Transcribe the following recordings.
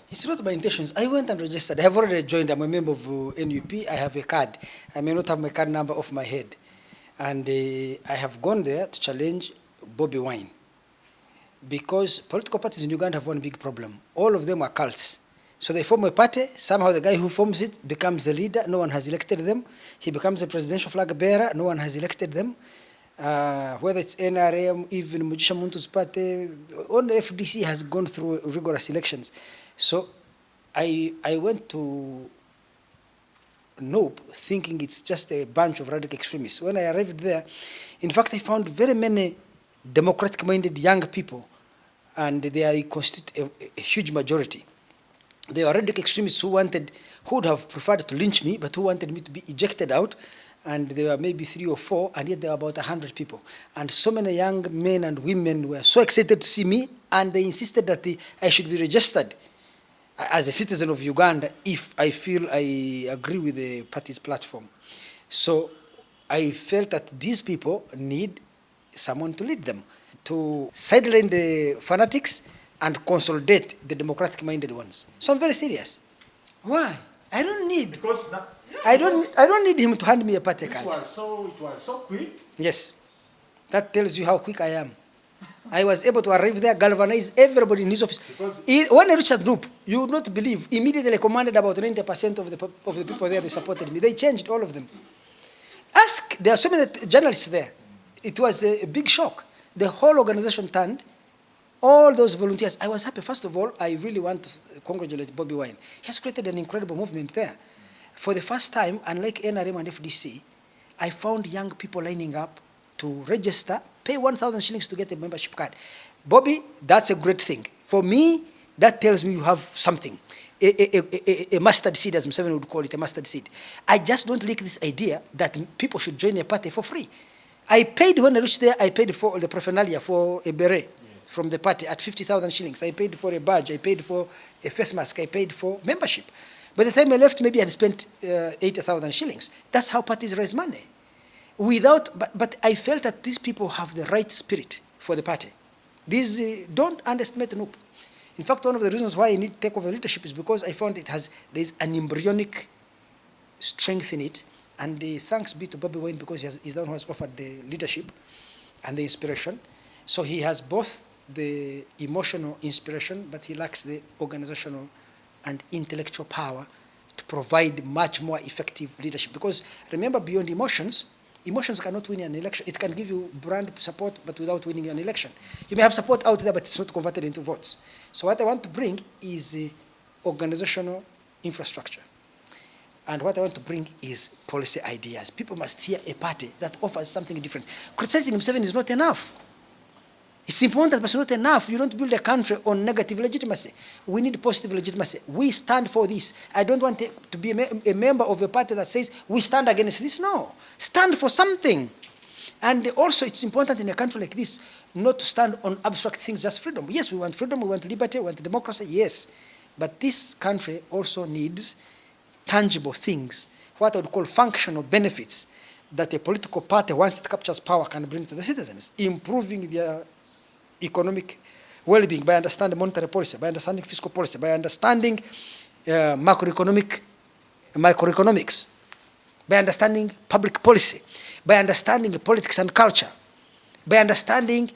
It's not my intentions. I went and registered. I have already joined. I'm a member of NUP. I have a card. I may not have my card number off my head. And I have gone there to challenge Bobi Wine. Because political parties in Uganda have one big problem. All of them are cults. So they form a party. Somehow the guy who forms it becomes the leader. No one has elected them. He becomes the presidential flag bearer. No one has elected them. Whether it's NRM, even Mujisha Muntu's party, all the FDC has gone through rigorous elections. So I went to NUP thinking it's just a bunch of radical extremists. When I arrived there, in fact, I found very many democratic-minded young people, and they constitute a huge majority. They were radical extremists who would have preferred to lynch me, but who wanted me to be ejected out. And there were maybe 3 or 4, and yet there were about 100 people. And so many young men and women were so excited to see me, and they insisted that I should be registered as a citizen of Uganda if I feel I agree with the party's platform. So I felt that these people need someone to lead them, to sideline the fanatics and consolidate the democratic-minded ones. So I'm very serious. Why? I don't need. Because that, yeah, I don't need him to hand me a party card. It was so quick. Yes. That tells you how quick I am. I was able to arrive there, galvanize everybody in his office. When I reached a group, you would not believe, immediately commanded about 90% of the people there, they supported me. They changed, all of them. There are so many journalists there. It was a big shock. The whole organization turned. All those volunteers, I was happy. First of all, I really want to congratulate Bobi Wine. He has created an incredible movement there. For the first time, unlike NRM and FDC, I found young people lining up to register, pay 1,000 shillings to get a membership card. Bobi, that's a great thing. For me, that tells me you have something. A mustard seed, as Museveni would call it, a mustard seed. I just don't like this idea that people should join a party for free. I paid, when I reached there, I paid for the paraphernalia, for a beret from the party at 50,000 shillings. I paid for a badge. I paid for a face mask. I paid for membership. By the time I left, maybe I had spent 80,000 shillings. That's how parties raise money. But I felt that these people have the right spirit for the party. Don't underestimate NUP. In fact, one of the reasons why I need to take over leadership is because I found there's an embryonic strength in it. And thanks be to Bobi Wine, because he's the one who has offered the leadership and the inspiration. So he has both the emotional inspiration, but he lacks the organizational and intellectual power to provide much more effective leadership. Because remember, beyond emotions cannot win an election. It can give you brand support, but without winning an election. You may have support out there, but it's not converted into votes. So what I want to bring is organizational infrastructure. And what I want to bring is policy ideas. People must hear a party that offers something different. Criticizing Museveni is not enough. It's important, but it's not enough. You don't build a country on negative legitimacy. We need positive legitimacy. We stand for this. I don't want to be a member of a party that says we stand against this. No. Stand for something. And also, it's important in a country like this not to stand on abstract things, just freedom. Yes, we want freedom, we want liberty, we want democracy, yes. But this country also needs tangible things, what I would call functional benefits, that a political party, once it captures power, can bring to the citizens, improving their economic well-being by understanding monetary policy, by understanding fiscal policy, by understanding microeconomics, by understanding public policy, by understanding politics and culture, by understanding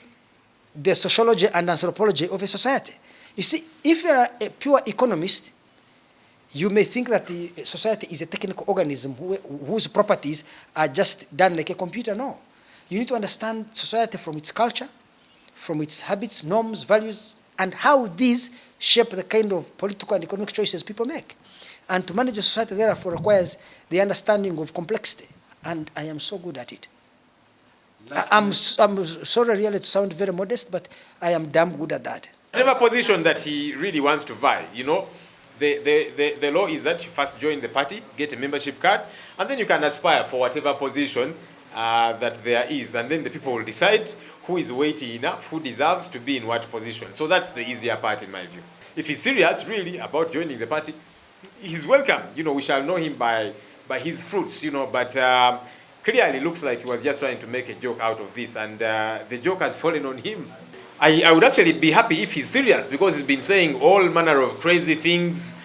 the sociology and anthropology of a society. You see, if you are a pure economist, you may think that the society is a technical organism whose properties are just done like a computer. No. You need to understand society from its culture, from its habits, norms, values, and how these shape the kind of political and economic choices people make. And to manage a society, therefore, requires the understanding of complexity. And I am so good at it. I'm sorry really to sound very modest, but I am damn good at that. Whatever position that he really wants to vie, you know, the law is that you first join the party, get a membership card, and then you can aspire for whatever position that there is. And then the people will decide who is weighty enough, who deserves to be in what position. So that's the easier part in my view. If he's serious really about joining the party, he's welcome. You know, we shall know him by his fruits, you know, but clearly looks like he was just trying to make a joke out of this, and the joke has fallen on him. I would actually be happy if he's serious, because he's been saying all manner of crazy things.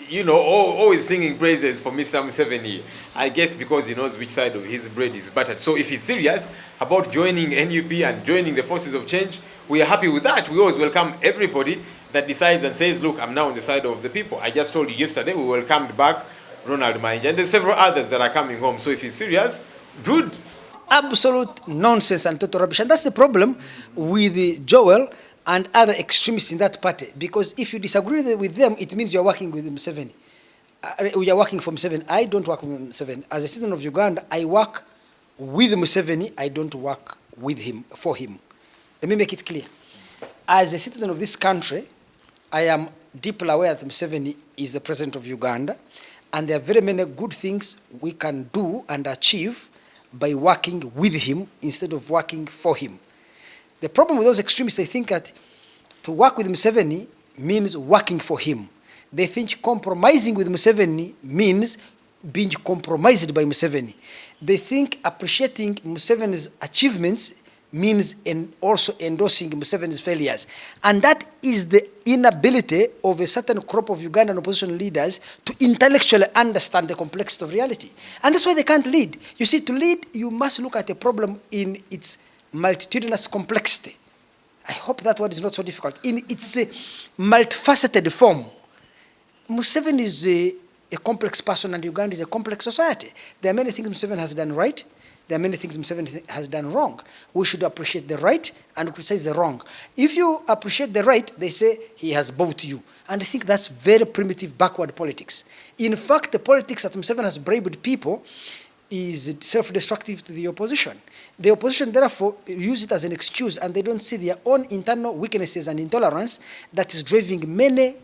You know, always singing praises for Mr. Museveni. I guess because he knows which side of his bread is buttered. So if he's serious about joining NUP and joining the forces of change, we are happy with that. We always welcome everybody that decides and says, look, I'm now on the side of the people. I just told you yesterday we welcomed back Ronald Mainja, and there's several others that are coming home. So if he's serious, good. Absolute nonsense and total rubbish. And that's the problem with Joel and other extremists in that party. Because if you disagree with them, it means you're working with Museveni. We are working for Museveni. I don't work with Museveni. As a citizen of Uganda, I work with Museveni. I don't work with him, for him. Let me make it clear. As a citizen of this country, I am deeply aware that Museveni is the president of Uganda. And there are very many good things we can do and achieve by working with him instead of working for him. The problem with those extremists, they think that to work with Museveni means working for him. They think compromising with Museveni means being compromised by Museveni. They think appreciating Museveni's achievements means also endorsing Museveni's failures. And that is the inability of a certain crop of Ugandan opposition leaders to intellectually understand the complexity of reality. And that's why they can't lead. You see, to lead, you must look at a problem in its multitudinous complexity. I hope that word is not so difficult. In its multifaceted form. Museveni is a complex person, and Uganda is a complex society. There are many things Museveni has done right. There are many things Museveni has done wrong. We should appreciate the right and criticize the wrong. If you appreciate the right, they say he has bought you. And I think that's very primitive, backward politics. In fact, the politics that Museveni has bribed people is self-destructive to the opposition. The opposition, therefore, use it as an excuse, and they don't see their own internal weaknesses and intolerance that is driving many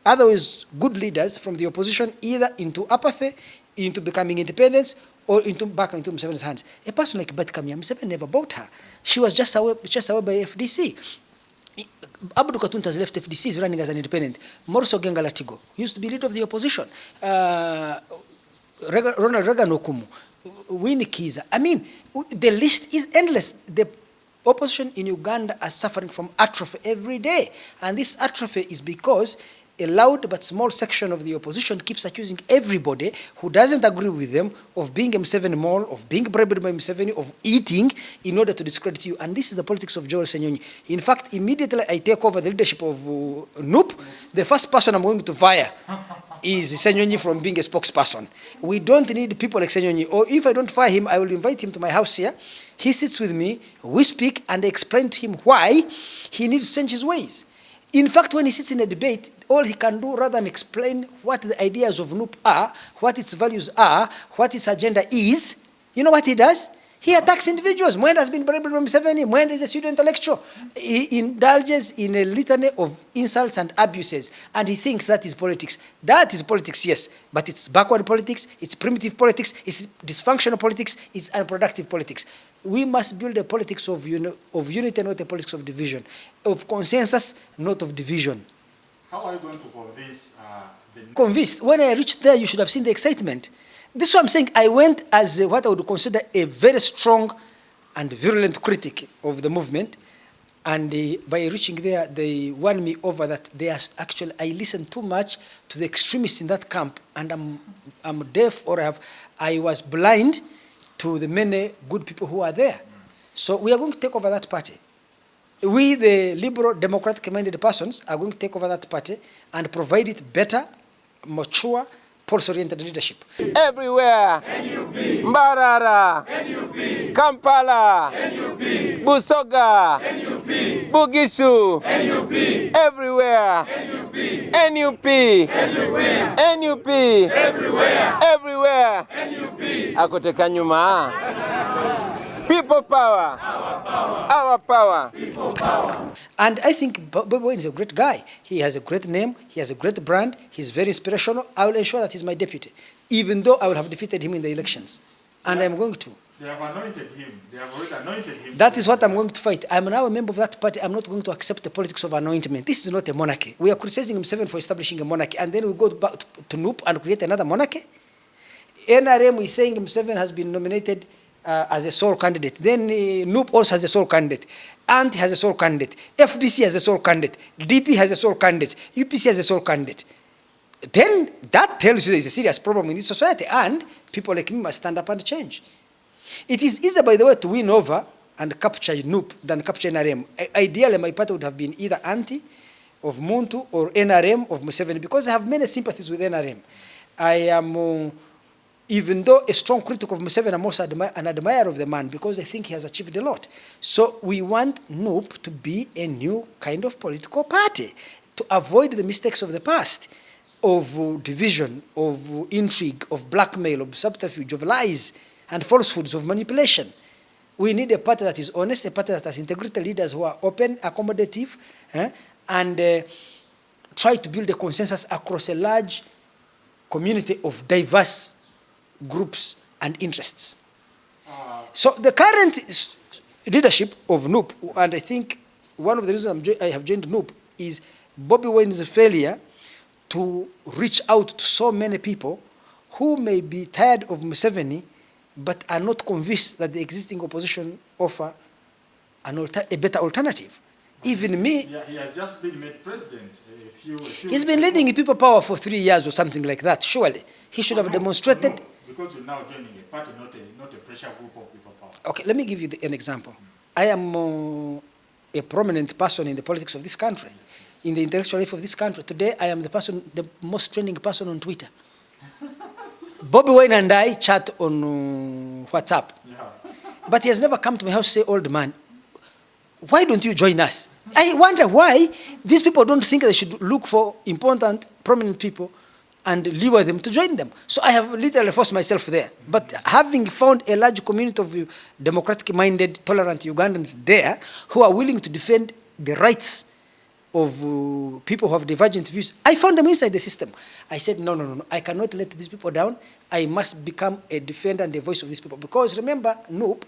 otherwise good leaders from the opposition either into apathy, into becoming independent, or back into Museveni's hands. A person like Betty Kamya, Museveni never bought her. She was just away by FDC. Abdul Katunta has left FDC, is running as an independent. Moroso Gengalatigo used to be leader of the opposition. Ronald Reagan Okumu, Winnie Kiza. I mean, the list is endless. The opposition in Uganda are suffering from atrophy every day. And this atrophy is because a loud but small section of the opposition keeps accusing everybody who doesn't agree with them of being a Museveni mole, of being bribed by Museveni, of eating in order to discredit you. And this is the politics of Joel Senyonyi. In fact, immediately I take over the leadership of NUP, the first person I'm going to fire is Senyonyi from being a spokesperson. We don't need people like Senyonyi. Or if I don't fire him, I will invite him to my house here. He sits with me, we speak, and I explain to him why he needs to change his ways. In fact, when he sits in a debate, all he can do, rather than explain what the ideas of NUP are, what its values are, what its agenda is, you know what he does? He attacks individuals. Mwenda has been bribed by Museveni. Mwenda is a pseudo intellectual. He indulges in a litany of insults and abuses, and he thinks that is politics. That is politics, yes, but it's backward politics, it's primitive politics, it's dysfunctional politics, it's unproductive politics. We must build a politics of unity, not a politics of division, of consensus, not of division. How are you going to convince Convinced. When I reached there, you should have seen the excitement. This is what I'm saying. I went as what I would consider a very strong and virulent critic of the movement. And by reaching there, they won me over that they are actually, I listen too much to the extremists in that camp. And I'm deaf, or I was blind to the many good people who are there. So we are going to take over that party. We, the liberal, democratic-minded persons, are going to take over that party and provide it better, mature, policy-oriented leadership. Everywhere. NUP. Mbarara. NUP. Kampala. NUP. Busoga. NUP. Bugisu. NUP. Everywhere. NUP. NUP. Everywhere. NUP. Everywhere. Everywhere. NUP. Akoteka nyuma. People power. Our power. Our power. People power. And I think Bobi Wine is a great guy. He has a great name. He has a great brand. He's very inspirational. I will ensure that he's my deputy, even though I will have defeated him in the elections. And I'm going to. They have anointed him. They have already anointed him. That is what I'm going to fight. I'm now a member of that party. I'm not going to accept the politics of anointment. This is not a monarchy. We are criticizing Museveni for establishing a monarchy, and then we go back to NUP and create another monarchy. NRM is saying Museveni has been nominated as a sole candidate. Then NUP also has a sole candidate. ANT has a sole candidate. FDC has a sole candidate. DP has a sole candidate. UPC has a sole candidate. Then that tells you there is a serious problem in this society, and people like me must stand up and change. It is easier, by the way, to win over and capture NUP than capture NRM. Ideally, my party would have been either anti of Muntu or NRM of Museveni, because I have many sympathies with NRM. I am, even though a strong critic of Museveni, I'm also an admirer of the man, because I think he has achieved a lot. So we want NUP to be a new kind of political party, to avoid the mistakes of the past, of division, of intrigue, of blackmail, of subterfuge, of lies and falsehoods, of manipulation. We need a party that is honest, a party that has integrity, leaders who are open, accommodative, and try to build a consensus across a large community of diverse groups and interests. So the current leadership of NUP, and I think one of the reasons I have joined NUP, is Bobi Wine's failure to reach out to so many people who may be tired of Museveni but are not convinced that the existing opposition offer a better alternative. Even me... Yeah, he has just been made president a few he's been leading People Power for 3 years or something like that, surely. He should have demonstrated... No, because you're now joining a party, not a pressure group of People Power. Okay, let me give you an example. I am a prominent person in the politics of this country, in the intellectual life of this country. Today, I am the most trending person on Twitter. Bobi Wine and I chat on WhatsApp. Yeah. But he has never come to my house to say, old man, why don't you join us? I wonder why these people don't think they should look for important, prominent people and lure them to join them. So I have literally forced myself there. But having found a large community of democratic-minded, tolerant Ugandans there who are willing to defend the rights of people who have divergent views, I found them inside the system. I said, no, I cannot let these people down. I must become a defender and a voice of these people. Because remember, NUP,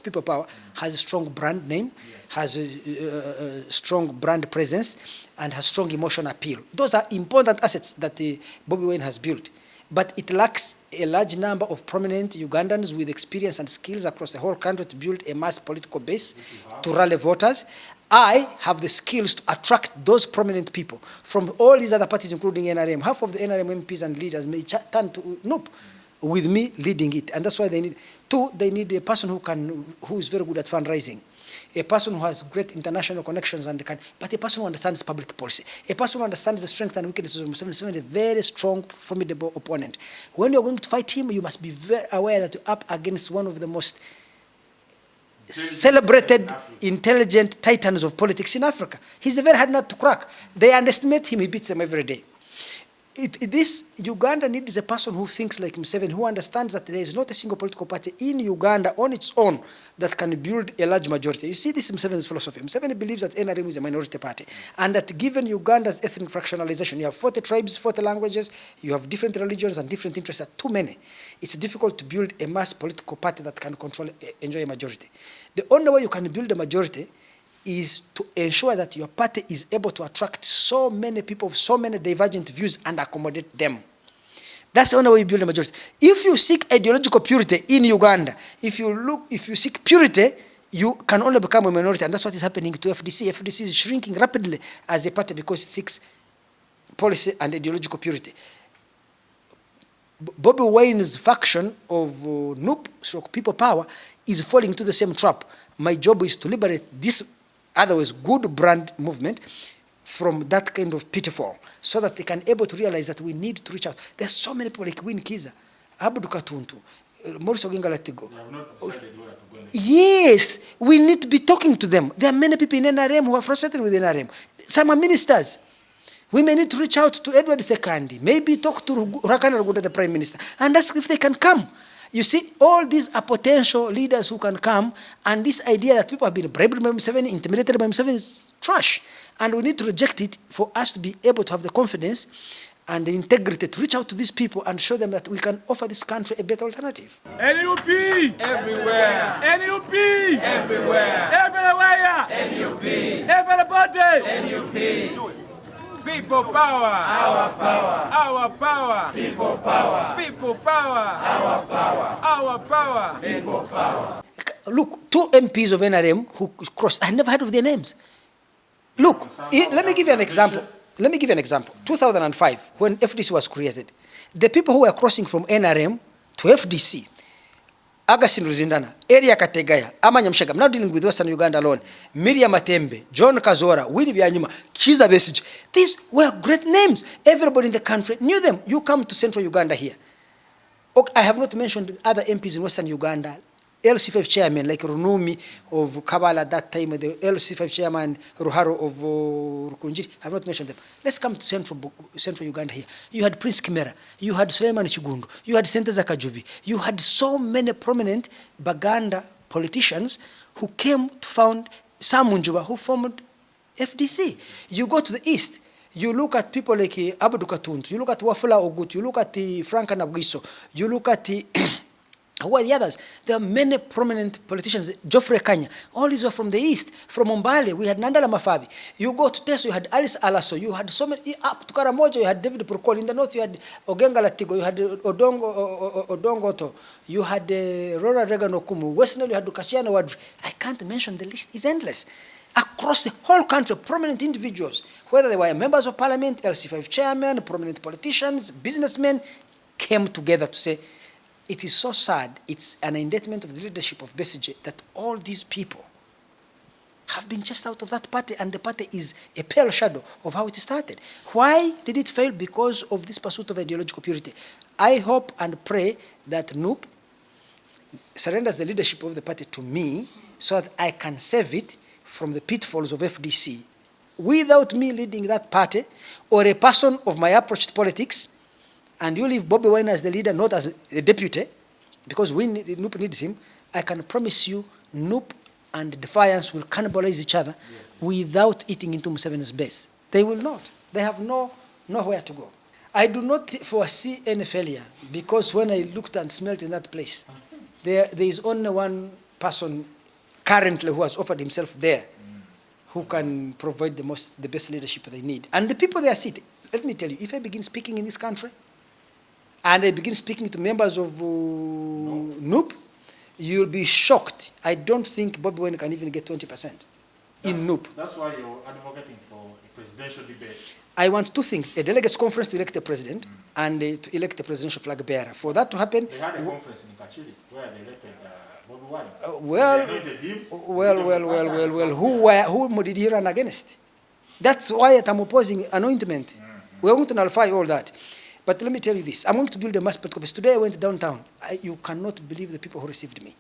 People Power, has a strong brand name, has a strong brand presence, and has strong emotional appeal. Those are important assets that Bobi Wine has built. But it lacks a large number of prominent Ugandans with experience and skills across the whole country to build a mass political base to rally voters. I have the skills to attract those prominent people from all these other parties, including NRM. Half of the NRM MPs and leaders may turn to NUP with me leading it. And that's why they need, two, they need a person who is very good at fundraising, a person who has great international connections, but a person who understands public policy, a person who understands the strength and weaknesses of Museveni, a very strong, formidable opponent. When you're going to fight him, you must be very aware that you're up against one of the most celebrated, intelligent titans of politics in Africa. He's a very hard nut to crack. They underestimate him, he beats them every day. Uganda needs a person who thinks like Museveni, who understands that there is not a single political party in Uganda on its own that can build a large majority. You see, this is Museveni's philosophy. Museveni believes that NRM is a minority party, and that given Uganda's ethnic fractionalization, you have 40 tribes, 40 languages, you have different religions and different interests, are too many. It's difficult to build a mass political party that can enjoy a majority. The only way you can build a majority is to ensure that your party is able to attract so many people of so many divergent views and accommodate them. That's the only way you build a majority. If you seek ideological purity in Uganda, if you seek purity, you can only become a minority, and that's what is happening to FDC. FDC is shrinking rapidly as a party because it seeks policy and ideological purity. Bobi Wine's faction of NUP, People Power, is falling into the same trap. My job is to liberate this otherwise good brand movement from that kind of pitfall, so that they can able to realize that we need to reach out. There's so many people like Win Kiza, Abdu Katuntu, Maurice Oginga Latigo. Yes, we need to be talking to them. There are many people in NRM who are frustrated with NRM. Some are ministers. We may need to reach out to Edward Sekandi, maybe talk to Rakana Ruguda, the Prime Minister, and ask if they can come. You see, all these are potential leaders who can come, and this idea that people have been bribed by Museveni, intimidated by Museveni is trash. And we need to reject it for us to be able to have the confidence and the integrity to reach out to these people and show them that we can offer this country a better alternative. NUP! Everywhere! NUP! Everywhere! Everywhere! NUP! Everybody! NUP! People power. Our power. Our power. People power. People power. Our power. Our power. People power. Look, 2 MPs of NRM who crossed, I never heard of their names. Look, let me give you an example. 2005, when FDC was created, the people who were crossing from NRM to FDC, Augustine Ruzindana, Eria Kategaya, Amanya Mshagam, now dealing with Western Uganda alone, Miriam Matembe, John Kazora, Willie Byanyima, Chiza Besige, these were great names. Everybody in the country knew them. You come to Central Uganda here. Okay, I have not mentioned other MPs in Western Uganda, LC5 chairman like Runumi of Kabala at that time, the LC5 chairman Ruharo of Rukunjiri. I have not mentioned them. Let's come to Central Uganda here. You had Prince Kimera, you had Suleiman Chugundu, you had Senteza Kajubi, you had so many prominent Baganda politicians who came to found Samunjuba, who formed FDC. You go to the east, you look at people like Abdu Katuntu, you look at Wafula Ogut, you look at Frank Nabwiso, you look at who are the others? There are many prominent politicians. Geoffrey Kanya, all these were from the east. From Umbale, we had Nandala Mafabi. You go to Teso, you had Alice Alaso. You had so many, up to Karamojo, you had David Purkol. In the north, you had Ogenga Latigo, you had Odongoto, you had Rora Regan Okumu. Western, you had Dukasiano Wadri. I can't mention, the list is endless. Across the whole country, prominent individuals, whether they were members of parliament, LC5 chairmen, prominent politicians, businessmen, came together to say, it is so sad, it's an indictment of the leadership of Besige that all these people have been chased out of that party, and the party is a pale shadow of how it started. Why did it fail? Because of this pursuit of ideological purity. I hope and pray that NUP surrenders the leadership of the party to me so that I can save it from the pitfalls of FDC. Without me leading that party, or a person of my approach to politics, and you leave Bobi Wine as the leader, not as a deputy, because NUP needs him, I can promise you NUP and Defiance will cannibalize each other without eating into Museveni's base. They will not. They have nowhere to go. I do not foresee any failure, because when I looked and smelled in that place, there is only one person currently who has offered himself there who can provide the best leadership they need. And the people there sit. Let me tell you, if I begin speaking in this country, and I begin speaking to members of NUP, you'll be shocked. I don't think Bobi Wine can even get 20% in NUP. That's why you're advocating for a presidential debate. I want 2 things: a delegates conference to elect a president, and to elect a presidential flag bearer. For that to happen, they had a conference in Kachiri where they elected Bobi Wine. Who did he run against? That's why I'm opposing anointment. We're going to nullify all that. But let me tell you this. I'm going to build a mass political base. Today I went downtown. You cannot believe the people who received me.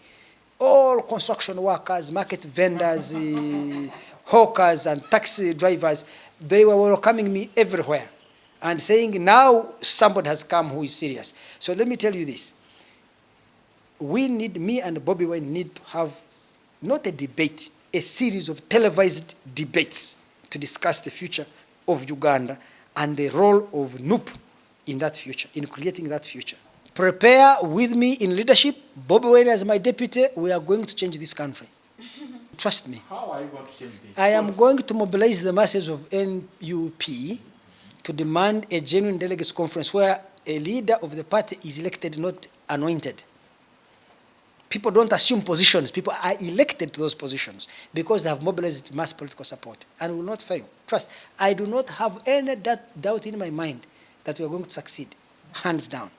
All construction workers, market vendors, hawkers, and taxi drivers, they were welcoming me everywhere and saying, now somebody has come who is serious. So let me tell you this. Me and Bobi Wine need to have not a debate, a series of televised debates to discuss the future of Uganda and the role of NUP in that future, in creating that future. Prepare with me in leadership. Bobi Wine as my deputy, we are going to change this country. Trust me. How are you going to change this? I am going to mobilize the masses of NUP to demand a genuine delegates conference where a leader of the party is elected, not anointed. People don't assume positions. People are elected to those positions because they have mobilized mass political support and will not fail. Trust. I do not have any doubt in my mind that we are going to succeed, hands down.